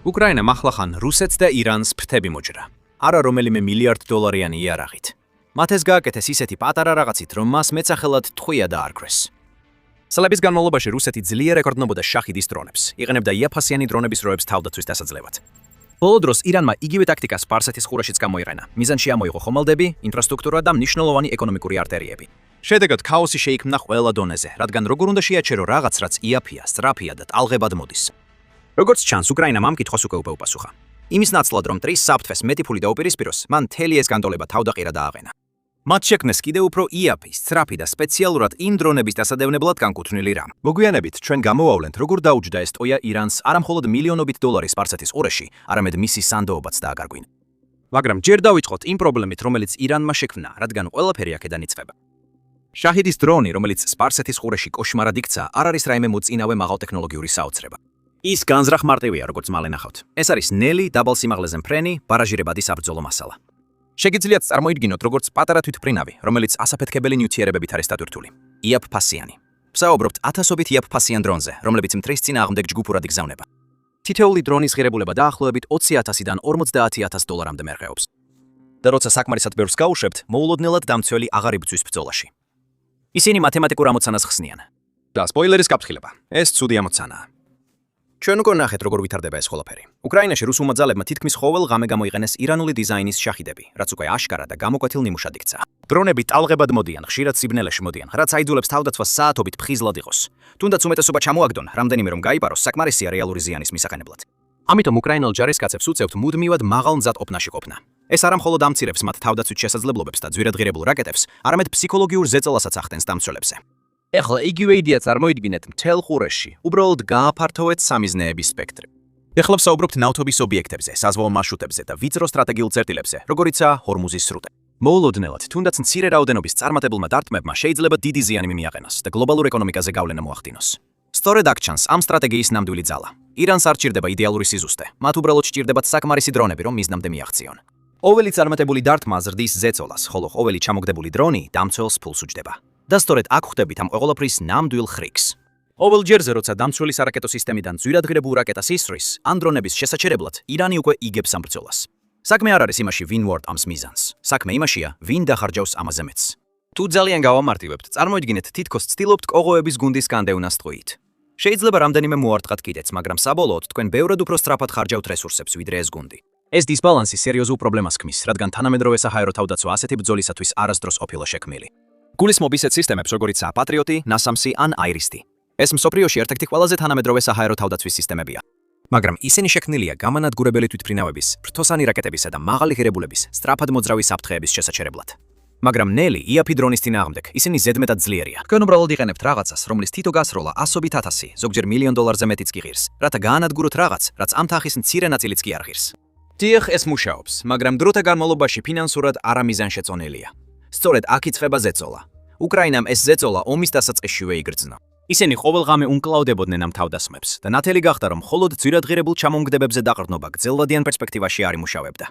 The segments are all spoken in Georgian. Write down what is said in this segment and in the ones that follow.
უკრაინამ ახლახან რუსეთს და ირანს ფრთები მოჯრა. არა რომელიმე მილიარდ დოლარიანი იარაღით. მათ ეს გააკეთეს ისეთი პატარა რაღაცით, რომ მას მეცახელად ტყვია დაარქვეს. წლების განმავლობაში რუსეთი ძლიერ ეკორდნობოდა შაჰიდის დრონებს, იყენებდა იაფასიანი დრონების როებს თავდაცვის დასაძლევად. ბოლო დროს ირანმა იგივე ტაქტიკა სპარსეთის ყურეშიც გამოიყენა. მიზანში ამოიღო ხომალდები, ინფრასტრუქტურა და მნიშვნელოვანი ეკონომიკური არტერიები. შედეგად ქაოსი შეიქმნა ყველა დონეზე, რადგან როგორ უნდა შეაჩერო რაღაც, რაც იაფია, სწრაფია და ტალღებად მოდის. როგორც ჩანს, უკრაინამ ამ კითხვას უკვე უპასუხა. იმის ნაცვლად, რომ ტრის საფრთხეს მეტი ფული დაუპირისპიროს, მან მთელი ეს განტოლება თავდაყირა დააყენა. მათ შექმნეს კიდევ უფრო იაფი, სწრაფი და სპეციალურად იმ დრონების დასადევნებლად განკუთვნილი რამ. მოგვიანებით ჩვენ გამოვავლენთ, როგორ დაუჯდა ეს ტყვია ირანს არამხოლოდ მილიონობით დოლარის სპარსეთის ყურეში, არამედ მისი სანდოობაც დააგარგვინა. მაგრამ ჯერ დავიწყოთ იმ პრობლემით, რომელიც ირანმა შექმნა, რადგან ყველაფერი აქედან იწყება. შაჰიდის დრონი, რომელიც სპარსეთის ყურეში კოშმარად იქცა, არ არის რაიმე მოწინავე მაღალტექნოლოგიური საოცრება. ის განზრახ მარტივია, როგორც მალე ნახავთ. ეს არის ნელი, დაბალ სიმაღლეზე მფრენი, ბარაჟირებადი საბრძოლო მასალა. შეგიძლიათ წარმოიდგინოთ, როგორც პატარა თვითმფრინავი, რომელიც ასაფეთქებელი ნივთიერებებით არის დატვირთული. იაფფასიანი. ვსაუბრობთ ათასობით იაფფასიან დრონზე, რომლებიც მტრის წინააღმდეგ ჯგუფურად იგზავნება. თითოეული დრონის ღირებულება დაახლოებით 20,000-დან 50,000 დოლარამდე მერყეობს. და როცა საკმარისად ბევრს გაუშვებთ, მოულოდნელად დამცველი აღარ იბრძვის ბრძოლაში. ისინი მათემატიკურ ამოცანას ხსნიან. და სპოილერის გაფრთხილება. ეს ცუდი ამოცანაა. ჩვენ უკვე ნახეთ, როგორ ვითარდება ეს ყველაფერი. უკრაინაში რუსულმა ძალებმა თითქმის ყოველ ღამე გამოიყენეს ირანული დიზაინის შაჰიდები, რაც უკვე აშკარა და გამოკვეთილ ნიმუშად იქცა. დრონები ტალღებად მოდიან, ხშირად სიბნელეში მოდიან, რაც აიძულებს თავდაცვას საათობით ფხიზლად იყოს. თუნდაც უმეტესობა ჩამოაგდონ, რამდენიმე რომ გაიპაროს, საკმარისია რეალური ზიანის მისაღებად. ამიტომ უკრაინელ ჯარისკაცებს უწევთ მუდმივად მაღალ მზადყოფნაში ყოფნა. ეს არა მხოლოდ ამცირებს მათ თავდაცვით შესაძლებლობებს და ძვირადღირებულ რაკეტებს, არამედ ფსიქოლოგიურ ზეწოლასაც ახდენს დამცველებზე. ეხლა იგივე იდეა წარმოიდგინეთ მთელ ყურეში, უბრალოდ გააფართოვეთ სამიზნეების სპექტრი. ეხლა ვსაუბრობთ ნავთობის ობიექტებზე, საზღვაო მარშრუტებზე და ვიწრო სტრატეგიულ წერტილებზე, როგორიცაა ჰორმუზის სრუტე. მოულოდნელად, თუნდაც მცირე რაოდენობის წარმატებულმა დარტყმებმა შეიძლება დიდი ზიანი მიაყენოს და გლობალურ ეკონომიკაზე გავლენა მოახდინოს. სწორედ აქ ჩანს ამ სტრატეგიის ნამდვილი ძალა. ირანს არ ჭირდება იდეალური სიზუსტე, მათ უბრალოდ სჭირდებათ საკმარისი დრონები, რომ მიზნამდე მიაღწიონ. ყოველი წარმატებული დარტყმა ზრდის ზეწოლას, ხოლო ყოველი ჩამოგდებული დრონი დამცველს ფულს უჯდება. და სწორედ აქ ხვდებით ამ ყოველფრის ნამდვილ ხრიკს. ყოველ ჯერზე, როცა დამცველი სარაკეტო სისტემიდან ძვირადღირებულ რაკეტას ისვრის, ან დრონების შესაჩერებლად, ირანი უკვე იგებს ამ ბრძოლას. საქმე არ არის იმაში, ვინ ვარდამს მიზანს. საქმე იმაშია, ვინ დახარჯავს ამაზე მეტს. თუ ძალიან გავამარტივებთ, წარმოიდგინეთ, თითქოს ცდილობთ კოღოების გუნდის განდევნას ტყვიით. შეიძლება რამდენიმე მოარტყათ კიდეც, მაგრამ საბოლოოდ თქვენ ბევრად უფრო სწრაფად ხარჯავთ რესურსებს, ვიდრე ეს გუნდი. ეს დისბალანსი სერიოზულ პრობლემას ქმნის, რადგან თანამედროვე საჰაერო თავდაცვა ასეთი ბრძოლისათვის არასდროს ყოფილა შექმნილი. გულისხმობ ისეთ სისტემებს, როგორიცაა პატრიოტი, ნასამსი ან აირისტი. ეს მსოფლიოში ერთ-ერთი ყველაზე თანამედროვე საჰაერო თავდაცვის სისტემებია. მაგრამ ისინი შექმნილია გამანადგურებელი თვითმფრინავების, ფრთოსანი რაკეტებისა და მაღალი ღირებულების, სწრაფად მოძრავი საფრთხეების შესაჩერებლად. მაგრამ ნელი, იაფი დრონის წინააღმდეგ, ისინი ზედმეტად ძლიერია. თქვენ უბრალოდ იყენებთ რაღაცას, რომლის თითო გასროლა ასობით ათასი, ზოგჯერ მილიონ დოლარზე მეტიც კი ღირს, რათა გაანადგუროთ რაღაც, რაც ამ თახის მცირე ნაწილიც კი არ ღირს. დიახ, ეს მუშაობს, მაგრამ დროთა განმავლობაში ფინანსურად არამიზანშეწონილია. სწორედ აქ იწყება ზეწოლა. უკრაინამ ეს ზეწოლა ომის დასაწყისშივე იგრძნო. ისინი ყოველ ღამე უნკლავდებოდნენ ამ თავდასხმებს და ნათელი გახდა, რომ მხოლოდ ძვირადღირებულ ჩამონგდებებზე დაყრდნობა გრძელვადიან პერსპექტივაში არ იმუშავებდა.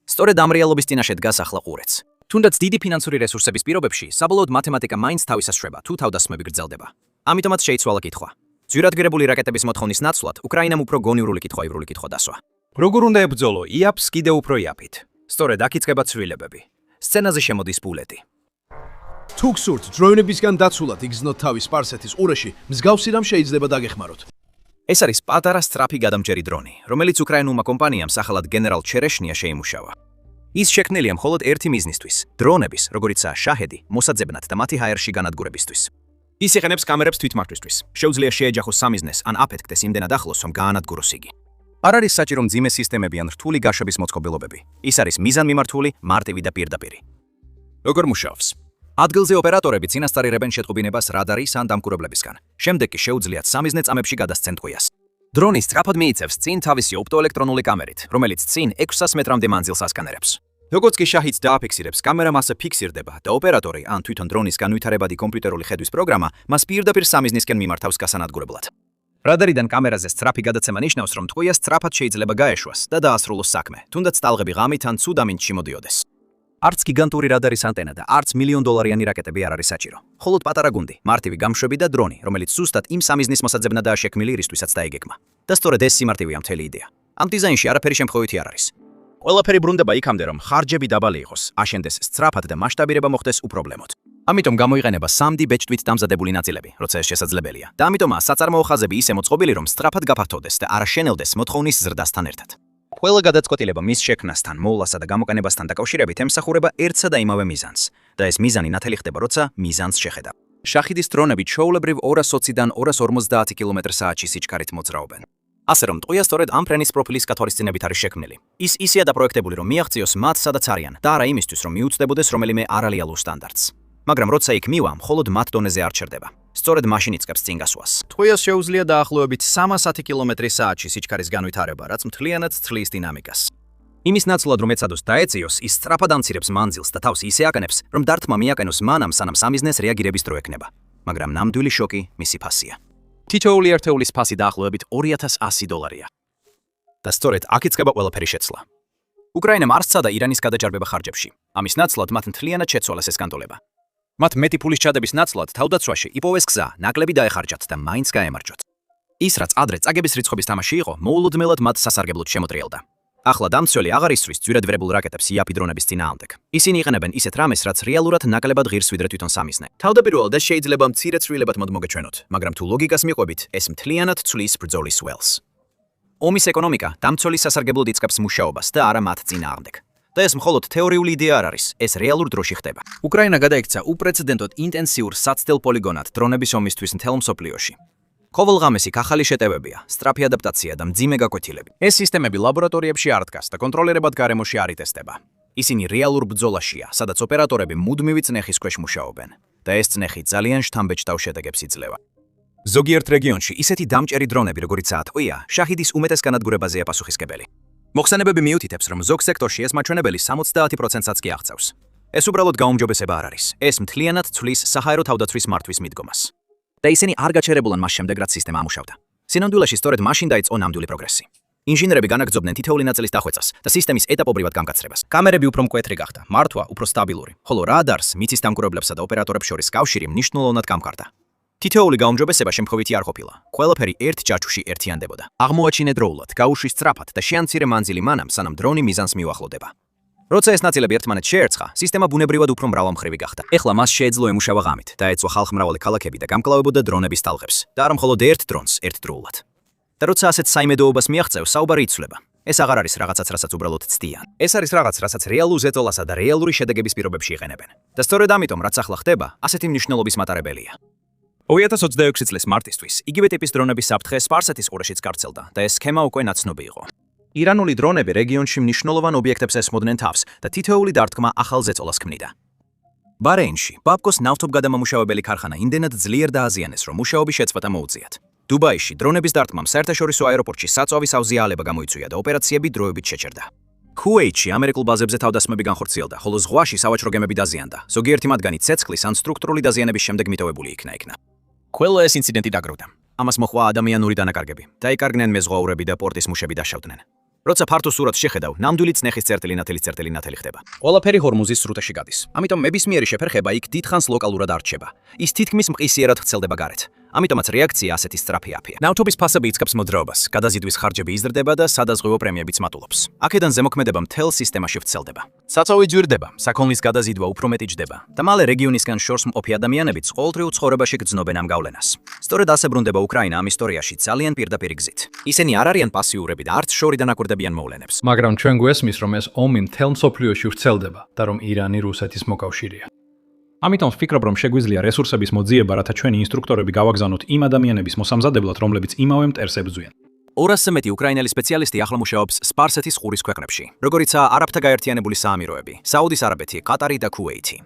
სწორედ ამ რეალობის წინაშე დგას ახლა ყურეც. თუნდაც დიდი ფინანსური რესურსების პირობებში, საბოლოოდ მათემატიკა მაინც თავისას შვება, თუ თავდასხმები გრძელდება. ამიტომაც შეიცვალა კითხვა. ძვირადღირებული რაკეტების მოთხოვნის ნაცვლად, უკრაინამ უფრო გონივრული კითხვა დასვა. როგორ უნდა ებრძოლო იაფს კიდევ უფრო იაფით? სწორედ აქ იწყება ცვლილებები. სცენაზე შემოდის ბულეტი. თუ გსურთ დრონებისგან დაცულად იგრძნოთ თავი სპარსეთის ყურეში, მსგავსი რამ შეიძლება დაგეხმაროთ. ეს არის პატარა სწრაფი გადამჯერი დრონი, რომელიც უკრაინულმა კომპანიამ სახელად გენერალ ჩერეშნია შეიმუშავა. ის შექმნილია მხოლოდ ერთი მიზნისთვის: დრონების, როგორიცაა შაჰედი, მოსაძებნად და მათი ჰაერში განადგურებისთვის. ის იყენებს კამერებს თვითმართვისთვის. შეუძლია შეეჯახოს სამიზნეს ან აფეთქდეს იმდენად ახლოს, რომ გაანადგუროს იგი. არ არის საჭირო მძიმე სისტემები ან რთული გაშვების მოწყობილობები. ის არის მიზანმიმართული, მარტივი და პირდაპირი. როგორ მუშაობს? ადგილზე ოპერატორები წინასწარირებენ შეტყობინებას რადარის ან დამკვირვებლებისგან. შემდეგ კი შეუძლიათ სამიზნე წამებში გადასცენ ტყვიას. დრონი სწრაფად მიიწევს წინ თავისი ოპტოელექტრონული კამერით, რომელიც წინ 600 მეტრამდე მანძილს ასკანერებს. როგორც კი შაჰიდს დააფიქსირებს, კამერა მასზე ფიქსირდება და ოპერატორი ან თვითონ დრონის განვითარებადი კომპიუტერული ხედვის პროგრამა მას პირდაპირ სამიზნისკენ მიმართავს გასანადგურებლად. რადარიდან კამერაზე სწრაფი გადაცემა ნიშნავს, რომ ტყვია სწრაფად შეიძლება გაეშვას და დაასრულოს საქმე, თუნდაც ტალღები ღამით ან ცუდ ამინდში მოდიოდეს. არც გიგანტური რადარის ანტენა და არც მილიონდოლარიანი რაკეტები არ არის საჭირო. მხოლოდ პატარა გუნდი, მარტივი გამშვები და დრონი, რომელიც ზუსტად იმ სამიზნის მოსაძებნადაა შექმნილი, რისთვისაც დაიგეგმა. და სწორედ ეს სიმარტივეა მთელი იდეა. ამ დიზაინში არაფერი შემთხვევითი არ არის. ყველაფერი ბრუნდება იქამდე, რომ ხარჯები დაბალი იყოს, აშენდეს სწრაფად და მასშტაბირება მოხდეს უპრობლემოდ. ამიტომ გამოიყენება 3D ბეჭდვით დამზადებული ნაწილები, როცა ეს შესაძლებელია. და ამიტომაა საწარმოო ხაზები ისე მოწყობილი, რომ სწრაფად გაფართოვდეს და არ აშენელდეს მოთხოვნის ზრდასთან ერთად. ყველა გადაწყვეტილება მის შექმნასთან, მოვლასა და გამოყენებასთან დაკავშირებით ემსახურება ერთსა და იმავე მიზანს და ეს მიზანი ნათელი ხდება, როცა მიზანს შეხედავ. შაჰიდის დრონები ჩვეულებრივ 220-დან 250 კმ/სთ სიჩქარით მოძრაობენ. ასე რომ ტყვია სწორედ ამ ფრენის პროფილის კათვარისწინებით არის შექმნილი. ის ისეა დაპროექტებული, რომ მიაღწიოს მათ, სადაც არიან და არა იმისთვის, რომ მიუწვდებოდეს რომელიმე არარეალურ სტანდარტს. მაგრამ როცა იქ მივა, მხოლოდ მათ დონეზე არ ჩერდება. სწორედ მაშინ იწყებს წინ გასვლას. ტყვიას შეუძლია დაახლოებით 310 კმ/სთ სიჩქარის განვითარება, რაც მთლიანად ცვლის დინამიკას. იმის ნაცვლად, რომ ეცადოს დაეწიოს, ის სწრაფად ამცირებს მანძილს და თავს ისე აკნებს, რომ დარტყმა მიაკენოს მანამ, სანამ სამიზნეს რეაგირების დრო ექნება. მაგრამ ნამდვილი შოკი მისი ფასია. თითოეული ერთეულის ფასი დაახლოებით $2100. და სწორედ აქ იწყება ყველაფერი შეცვლა. უკრაინამ არ სცადა ირანის გადაჯარბება ხარჯებში. ამის ნაცვლად მათ მთლიანად შეცვალეს ეს განტოლება. მათ მეტი ფულის ჩადების ნაცვლად თავდაცვაში იპოვეს გზა, ნაკლები დაეხარჯათ და მაინც გაემარჯვათ. ის, რაც ადრე წაგების რიცხობის თამაში იყო, მოულოდნელად მათ სასარგებლოდ შემოტრიალდა. ახლა დამცველი აღარ ისვრის ძვირადღირებულ რაკეტებს იაფი დრონების წინააღმდეგ. ისინი იყენებენ ისეთ რამეს, რაც რეალურად ნაკლებად ღირს ვიდრე თვითონ სამიზნე. თავდაპირველად ეს შეიძლება მცირე ცვლილებად მოგეჩვენოთ, მაგრამ თუ ლოგიკას მიყვებით, ეს მთლიანად ცვლის ბრძოლის ველს. ომის ეკონომიკა დამცველი სასარგებლოდ იწყებს მუშაობას და არა მათ წინააღმდეგ. და ეს მხოლოდ თეორიული იდეა არ არის, ეს რეალურ დროში ხდება. უკრაინა გადაიქცა უპრეცედენტოდ ინტენსიურ საცდელ პოლიგონად დრონების ომისთვის მთელ მსოფლიოში. ყოველღამესი ახალი შეტევებია, სწრაფი ადაპტაცია და მძიმე გაკვეთილები. ეს სისტემები ლაბორატორიებში არ დგას და კონტროლერებად გარემოში არ იტესტება. ისინი რეალურ ბრძოლაშია, სადაც ოპერატორები მუდმივი წნეხის ქვეშ მუშაობენ და ეს წნეხი ძალიან შთამბეჭდავ შედეგებს იძლევა. ზოგიერთ რეგიონში ისეთი დამჭერი დრონები, როგორიცაა ტყვია, შაჰიდის უმეტეს განადგურებაზეა პასუხისმგებელი. მოხსენებები მიუთითებს, რომ ზოგ სექტორში ეს მაჩვენებელი 70%-საც კი აღწევს. ეს უბრალოდ გაუმჯობესება არ არის. ეს მთლიანად ცვლის საჰაერო თავდაცვის მართვის მიდგომას. და ისინი არ გაჩერებულან მას შემდეგ, რაც სისტემა ამუშავდა. სინამდვილეში სწორედ მაშინ დაიწყო ნამდვილი პროგრესი. ინჟინერები განაგრძობდნენ თითოეული ნაწილის დახვეწას და სისტემის ეტაპობრივად გამკაცრებას. კამერები უფრო მკვეთრი გახდა, მართვა უფრო სტაბილური, ხოლო რადარს, მიწის დამკვირვებლებსა და ოპერატორებს შორის კავშირი მნიშვნელოვნად გამყარდა. თითოეული გაუმჯობესება შემთხვევითი არ ყოფილა. ყველაფერი ერთ ჯაჭვში ერთიანდებოდა. აღმოაჩინე დროულად, გაუშვი სწრაფად და შეამცირე მანძილი მანამ, სანამ დრონი მიზანს მიუახლოვდება. როცა ეს ნაწილები ერთმანეთს შეერცხა, სისტემა ბუნებრივად უფრო მრავალმხრივი გახდა. ეხლა მას შეეძლო ემუშავა ღამით, დაეწვა ხალხმრავალი ქალაქები და გამკლავებოდა დრონების ტალღებს და არა მხოლოდ ერთ დრონს ერთდროულად. და როცა ასეთ საიმედოობას მიაღწევს, საუბარი იცვლება. ეს აღარ არის რაღაცაც, რასაც უბრალოდ ცდიან. ეს არის რაღაც, რასაც რეალურ ზეწოლასა და რეალური შედეგების პირობებში იყენებენ. და სწორედ ამიტომ, რაც ახლა ხდება, ასეთი მნიშვნელობის მატარებელია. 2026 წლის მარტისთვის იგივე ტიპის დრონების საფრთხე სპარსეთის ყურეშიც გავრცელდა და ეს სქემა უკვე ნაცნობი იყო. ირანული დრონები რეგიონში მნიშვნელოვან ობიექტებს ესმოდნენ თავს და თითოეული დარტყმა ახალ ზეწოლას ქმნიდა. ბარეინში ბაბკოს ნავთობგადამამუშავებელი ქარხანა იმდენად ძლიერ დააზიანეს, რომ მუშაობის შეწყვეტა მოუწიათ. დუბაიში დრონების დარტყმამ საერთაშორისო აეროპორტში საწვავის ავზიაალება გამოიწვია და ოპერაციები დროებით შეჩერდა. ქუეითში ამერიკულ ბაზებზე თავდასხმები განხორციელდა, ხოლო ზღვაში სავაჭრო გემები დაზიანდა. ზოგიერთი მათგანი ცეცხლის ან სტრუქტურული დაზიანების შემდეგ მიტოვებული იქნა. ყველა ეს ინციდენტი დაგროვდა. ამას მოჰყვა ადამიანური დანაკარგები. დაიკარგნენ მეზღვაურები და პორტის მუშები დაშავდნენ. როცა ფართო სურათს შეხედავ, ნამდვილი წნეხის წერტილი ნათელი ხდება. ყველაფერი ჰორმუზის სრუტეში გადის. ამიტომ მებისმიერი შეფერხება იქ დიდხანს ლოკალურად არ რჩება. ის თითქმის მყისიერად ვრცელდება გარეთ. ამიტომაც რეაქცია ასეთი სწრაფი აფია. ნავთობის ფასები იწყებს მოძრაობას, გადაზიდვის ხარჯები იზრდება და სადაზღვევო პრემიებიც მატულობს. აქედან ზემოქმედება მთელ სისტემაში ვრცელდება. საწვავი ძვირდება, საქონლის გადაზიდვა უფრო მეტი ჯდება და მალე რეგიონისგან შორს მყოფი ადამიანებიც ყოველდღიურ ცხოვრებაში გრძნობენ ამ გავლენას. სწორედ ასე ბრუნდება უკრაინა ამ ისტორიაში ძალიან პირდაპირ გზით. ისინი არ არიან პასიურები და არც შორიდან აკვირდებიან მოვლენებს. მაგრამ ჩვენ გვესმის, რომ ეს ომი მთელ მსოფლიოში ვრცელდება და რომ ირანი რუსეთის მოკავშირეა. ამიტომ ვფიქრობ, რომ შეგვიძლია რესურსების მოძიება, რათა ჩვენი ინსტრუქტორები გავაგზავნოთ იმ ადამიანების მოსამზადებლად, რომლებიც იმავე მტერს ებრძვიან. 200-ზე მეტი უკრაინელი სპეციალისტი ახლა მუშაობს სპარსეთის ყურის ქვეყნებში, როგორიცაა არაბთა გაერთიანებული საამიროები, საუდის არაბეთი, ყატარი და ქუეითი.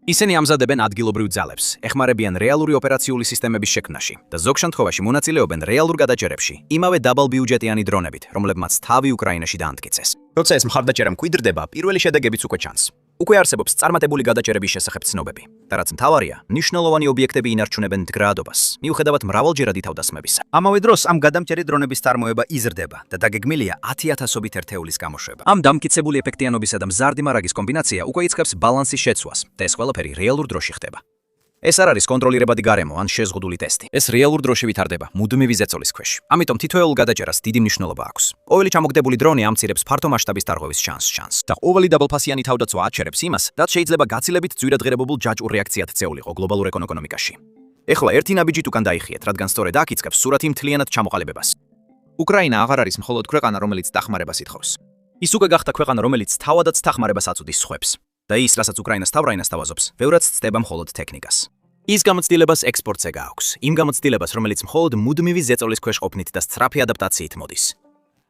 ისინი ამზადებენ ადგილობრივ ძალებს, ეხმარებიან რეალური ოპერაციული სისტემების შექმნაში და ზოგ შემთხვევაში მონაწილეობენ რეალურ გადაჭერებში, იმავე დაბალბიუჯეტიანი დრონებით, რომლებმაც თავი უკრაინაში დაამტკიცეს. როცა ეს მხარდაჭერა მკვიდრდება, პირველი შედეგებიც უკვე ჩანს. უკვე არსებობს წარმატებული გადაჭერების შესახებ ცნობები და რაც მთავარია, მნიშვნელოვანი ობიექტები ინარჩუნებენ მდგრადობას, მიუხედავად მრავალჯერადი თავდასხმებისა. ამავე დროს ამ გადამჭერი დრონების წარმოება იზრდება და დაგეგმილია 10,000-ობით ერთეულის გამოშვება. ამ დამტკიცებული ეფექტიანობისა და მზარდი მარაგის კომბინაცია უკვე იწყებს ბალანსის შეცვლას და ეს ყველაფერი რეალურ დროში ხდება. ეს არ არის კონტროლირებადი გარემო ან შეზღუდული ტესტი. ეს რეალურ დროში ვითარდება მუდმივი ზეწოლის ქვეშ. ამიტომ თითოეულ გადაჭერას დიდი მნიშვნელობა აქვს. ყოველი ჩამოგდებული დრონი ამცირებს ფართო მასშტაბის დარღვევის ჩანსს. და ყოველი დაბალფასიანი თავდაცვა აჩერებს იმას, რაც შეიძლება გაცილებით ძვირადღირებებულ ჯაჭვურ რეაქციად წეულიყო გლობალურ ეკონომიკაში. ეხლა ერთი ნაბიჯით უკან დაიხიეთ, რადგან სწორედ აქ იწყებს სურათი მთლიანად ჩამოყალიბებას. უკრაინა აღარ არის მხოლოდ ქვეყანა, რომელიც დახმარებას ითხოვს. ის უკვე გახდა ქვეყანა, რომელიც თავადაც დახმარებას აწუდის სხვებს. და ის, რასაც უკრაინას თავრაინას თავაზობს, ბევრად ცდება მხოლოდ ტექნიკას. ის გამოცდილებას ექსპორტზე გააქვს, იმ გამოცდილებას, რომელიც მხოლოდ მუდმივი ზეწოლის ქვეშ ყოფნით და სწრაფი ადაპტაციით მოდის.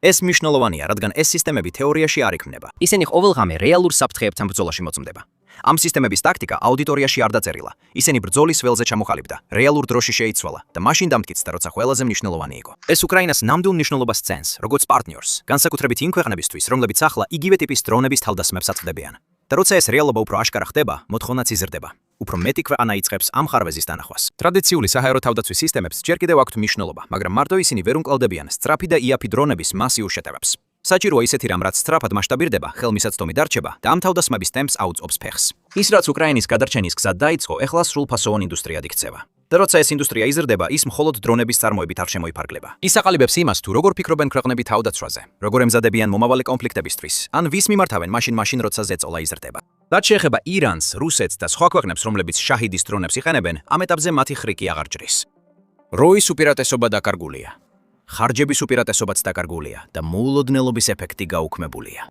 ეს მნიშვნელოვანია, რადგან ეს სისტემები თეორიაში არ იქმნება. ისინი ყოველღამე რეალურ საფრთხეებთან ბრძოლაში მოწმდება. ამ სისტემების ტაქტიკა აუდიტორიაში არ დაწერილა. ისინი ბრძოლის ველზე ჩამოყალიბდა, რეალურ დროში შეიცვალა და მაშინ დამტკიცდა, როცა ყველაზე მნიშვნელოვანი იყო. ეს უკრაინას ნამდვილ მნიშვნელობას წენს, როგორც პარტნიორს, განსაკუთრებით იმ ქვეყნებისთვის, რომლებიც ახლა იგივე ტიპის დრონების თავდასხმებს აწვდებიან. და როცა ეს რეალობა უფრო აშკარა ხდება, მოთხოვნაც იზრდება. უფრო მეტი ქვეყანა იწყებს ამ ხარვეზის დანახვას. ტრადიციული საჰაერო თავდაცვის სისტემებს ჯერ კიდევ აქვთ მნიშვნელობა, მაგრამ მარტო ისინი ვერ უმკლავდებიან სწრაფი და იაფი დრონების მასიურ შეტევებს. საჭიროა ისეთი რამ, რაც სწრაფად მასშტაბირდება, ხელმისაწვდომი დარჩება და ამ თავდასხმების ტემპს აუწყობს ფეხს. ის რაც უკრაინის გადარჩენის გზად დაიწყო, ეხლა სრულფასოვან ინდუსტრიად იქცევა. და როცა ეს ინდუსტრია იზრდება, ის მხოლოდ დრონების წარმოებით არ შემოიფარგლება. ის აყალიბებს იმას, თუ როგორ ფიქრობენ ქვეყნები თავდაცვაზე, როგორ ემზადებიან მომავალი კონფლიქტებისთვის, ან ვის მიმართავენ მაშინ, როცა ზეწოლა იზრდება. რაც შეეხება ირანს, რუსეთს და სხვა ქვეყნებს, რომლებიც შაჰიდის დრონებს იყენებენ, ამ ეტაპზე მათი ხრიკი აღარ ჭრის. როის უპირატესობა დაკარგულია. ხარჯების უპირატესობაც დაკარგულია და მოულოდნელობის ეფექტი გაუქმებულია.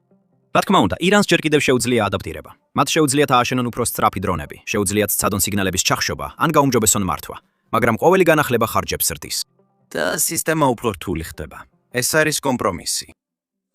რა თქმა უნდა, ირანს ჯერ კიდევ შეუძლია ადაპტირება. მათ შეუძლიათ ააშენონ უფრო სწრაფი დრონები, შეუძლიათ სცადონ სიგნალების ჩახშობა ან გაუმჯობესონ მართვა, მაგრამ ყოველი განახლება ხარჯებს ზრდის. და სისტემა უფრო რთული ხდება. ეს არის კომპრომისი.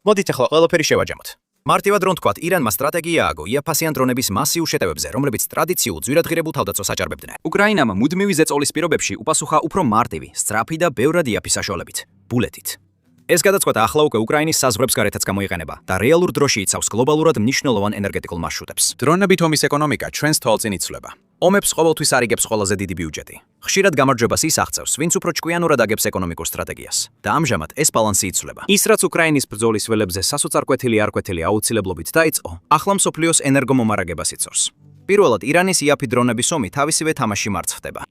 მოდით ახლა ყველაფერი შევაჯამოთ. მარტივად რომ თქვათ, ირანმა სტრატეგია ააგო იაფასიან დრონების მასიურ შეტევებზე, რომლებიც ტრადიციულ ძვირადღირებულ თავდაცვას აჭარბებდნენ. უკრაინამ მუდმივი ზეწოლის პირობებში უპასუხა უფრო მარტივი, სწრაფი და ბევრად იაფი საშუალებით, ბულეტით. ეს გადაწყვეტა ახლა უკვე უკრაინის საზღვრებს გარეთაც გამოიყენება და რეალურ დროში იცავს გლობალურად მნიშვნელოვან ენერგეტიკულ მარშრუტებს. დრონებით ომის ეკონომიკა ჩვენს თვალწინ იცვლება. ომებს ყოველთვის არიგებს ყველაზე დიდი ბიუჯეტი. ხშირად გამარჯვებას ის აღწევს, ვინც უფრო ჭკვიანურად აგებს ეკონომიკურ სტრატეგიას. და ამჟამად ეს ბალანსი იცვლება. ის რაც უკრაინის ბრძოლის ველებზე სასოწარკვეთილი არკვეთილი აუცილებლობით დაიწყო, ახლა მსოფლიოს ენერგომომარაგებას იწვევს. პირველად ირანის იაფი დრონების ომი თავისივე თამაში მარცხდება.